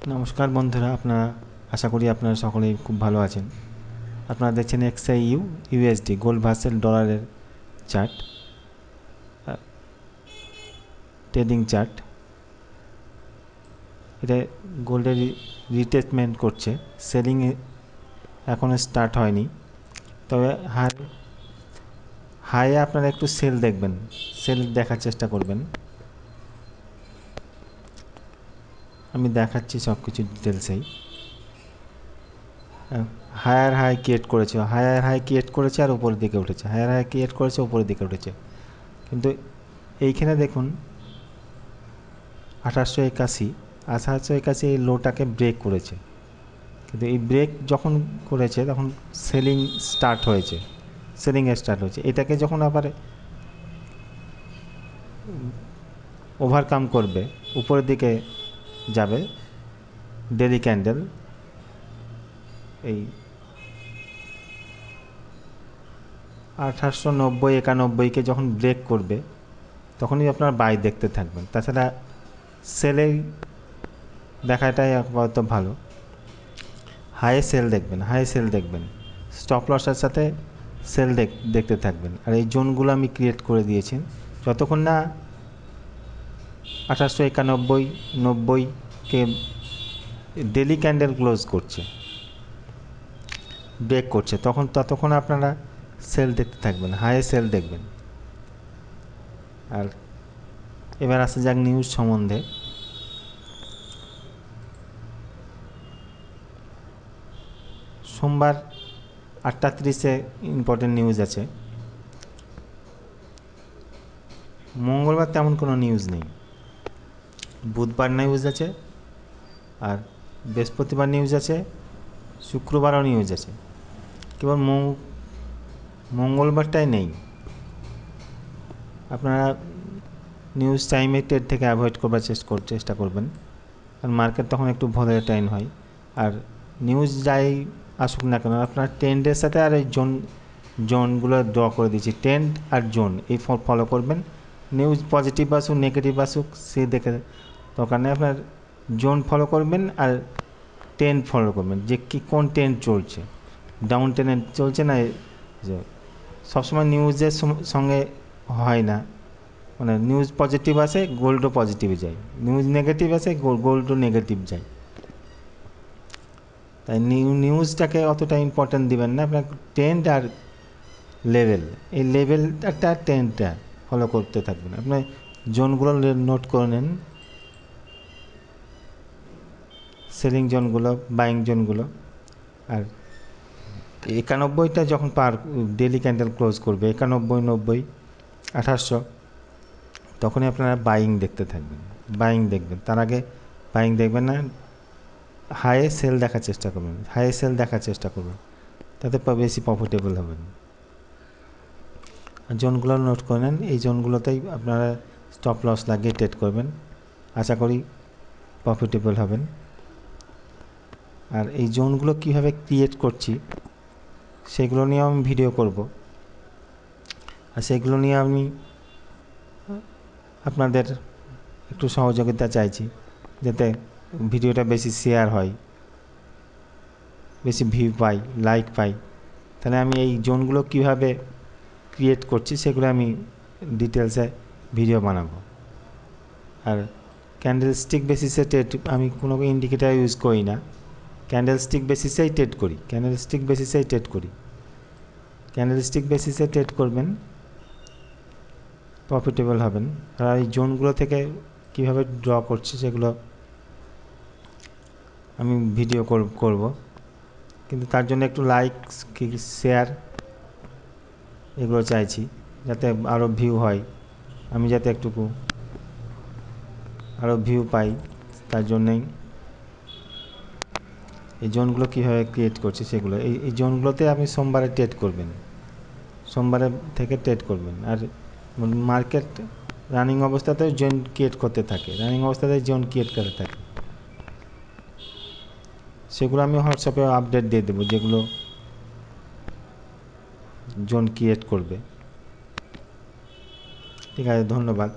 নমস্কার বন্ধুরা, আপনারা আশা করি আপনারা সকলেই খুব ভালো আছেন। আপনারা দেখছেন XIU USD গোল্ড ভার্সেস ডলারের চার্ট, ট্রেডিং চার্ট। এটা গোল্ডের রিটেসমেন্ট করছে, সেলিং এখনও স্টার্ট হয়নি। তবে হাইয়ে আপনারা একটু সেল দেখবেন, সেল দেখার চেষ্টা করবেন। আমি দেখাচ্ছি সব কিছু ডিটেলসেই। হায়ার হাই ক্রিয়েট করেছে, হায়ার হাই ক্রিয়েট করেছে আর উপরের দিকে উঠেছে, হায়ার হাই ক্রিয়েট করেছে উপরের দিকে উঠেছে। কিন্তু এইখানে দেখুন 1881 এই লোটাকে ব্রেক করেছে, কিন্তু এই ব্রেক যখন করেছে তখন সেলিং স্টার্ট হয়েছে, এটাকে যখন আবার ওভারকাম করবে, উপরের দিকে যাবে, ডেলি ক্যান্ডেল এই 1890-91কে যখন ব্রেক করবে তখনই আপনার বাই দেখতে থাকবেন। তাছাড়া সেলে দেখাটাই আপাতত ভালো। হাই সেল দেখবেন, স্টপ লসের সাথে সেল দেখতে থাকবেন। আর এই জোনগুলো আমি ক্রিয়েট করে দিয়েছি, যতক্ষণ না 1891-90কে ডেলি ক্যান্ডেল ক্লোজ করছে, ব্রেক করছে, ততক্ষণ আপনারা সেল দেখতে থাকবেন, হাই সেল দেখবেন। আর এবার আসা যাক নিউজ সম্বন্ধে। সোমবার 8:30-এ ইম্পর্টেন্ট নিউজ আছে। মঙ্গলবার তেমন কোনো নিউজ নেই। বুধবার নিউজ আছে, আর বৃহস্পতিবার নিউজ আছে, শুক্রবারও নিউজ আছে। কেবল মঙ্গলবারটাই নেই। আপনারা নিউজ টাইমে ট্রেড থেকে অ্যাভয়েড করবার চেষ্টা করবেন, আর মার্কেট তখন একটু ভোলাটাইল হয়। আর নিউজ যাই আসুক না কেন, আপনার ট্রেন্ডের সাথে আর এই জোনগুলো ড্র করে দিচ্ছি, ট্রেন্ড আর জোন এই ফলো করবেন। নিউজ পজিটিভ আসুক নেগেটিভ আসুক সে দেখে দরকার নেই, আপনার জোন ফলো করবেন আর ট্রেন্ড ফলো করবেন, যে কি কোন ট্রেন্ড চলছে, ডাউন ট্রেন্ড চলছে না। সবসময় নিউজের সঙ্গে হয় না, মানে নিউজ পজিটিভ আসে গোল্ডও পজিটিভে যায়, নিউজ নেগেটিভ আসে গোল্ডও নেগেটিভ যায়। তাই নিউজটাকে অতটা ইম্পর্ট্যান্ট দিবেন না, আপনার ট্রেন্ড আর লেভেল, এই লেভেলটা ট্রেন্ডটা ফলো করতে থাকবেন। আপনার জোনগুলো নোট করে নেন, সেলিং জোনগুলো, বাইং জোনগুলো। আর 91টা যখন ডেলি ক্যান্ডেল ক্লোজ করবে, 91, 90, 1800, তখনই আপনারা বাইং দেখতে থাকবেন, বাইং দেখবেন। তার আগে বাইং দেখবেন না, হাইয়ে সেল দেখার চেষ্টা করবেন, তাতে বেশি প্রফিটেবল হবেন। আর জোনগুলো নোট করে নেন, এই জোনগুলোতেই আপনারা স্টপ লস লাগিয়ে ট্রেড করবেন, আশা করি প্রফিটেবল হবেন। আর এই জোনগুলো কীভাবে ক্রিয়েট করছি সেগুলো নিয়ে আমি ভিডিও করব, আর সেগুলো নিয়ে আমি আপনাদের একটু সহযোগিতা চাইছি, যাতে ভিডিওটা বেশি শেয়ার হয়, বেশি ভিউ পাই, লাইক পাই। তাহলে আমি এই জোনগুলো কীভাবে ক্রিয়েট করছি সেগুলো আমি ডিটেলসে ভিডিও বানাবো। আর ক্যান্ডেলস্টিক বেসিসে ট্রেড, আমি কোনো ইন্ডিকেটার ইউজ করি না, ক্যান্ডেলস্টিক বেসিসে ট্রেড করবেন, প্রফিটেবল হবেন। আর এই জোনগুলো থেকে কীভাবে ড্র করছি সেগুলো আমি ভিডিও করব, কিন্তু তার জন্য একটু লাইক শেয়ার এগুলো চাইছি, যাতে আরও ভিউ হয়, আমি যাতে একটুকু আরও ভিউ পাই। তার জন্যই এই জোনগুলো কীভাবে ক্রিয়েট করছি সেগুলো, এই জোনগুলোতে আপনি সোমবারে ট্রেড করবেন, সোমবারের থেকে ট্রেড করবেন। আর মার্কেট রানিং অবস্থাতেও জোন ক্রিয়েট করতে থাকে, সেগুলো আমি হোয়াটসঅ্যাপে আপডেট দিয়ে দেবো, যেগুলো জোন ক্রিয়েট করবে। ঠিক আছে, ধন্যবাদ।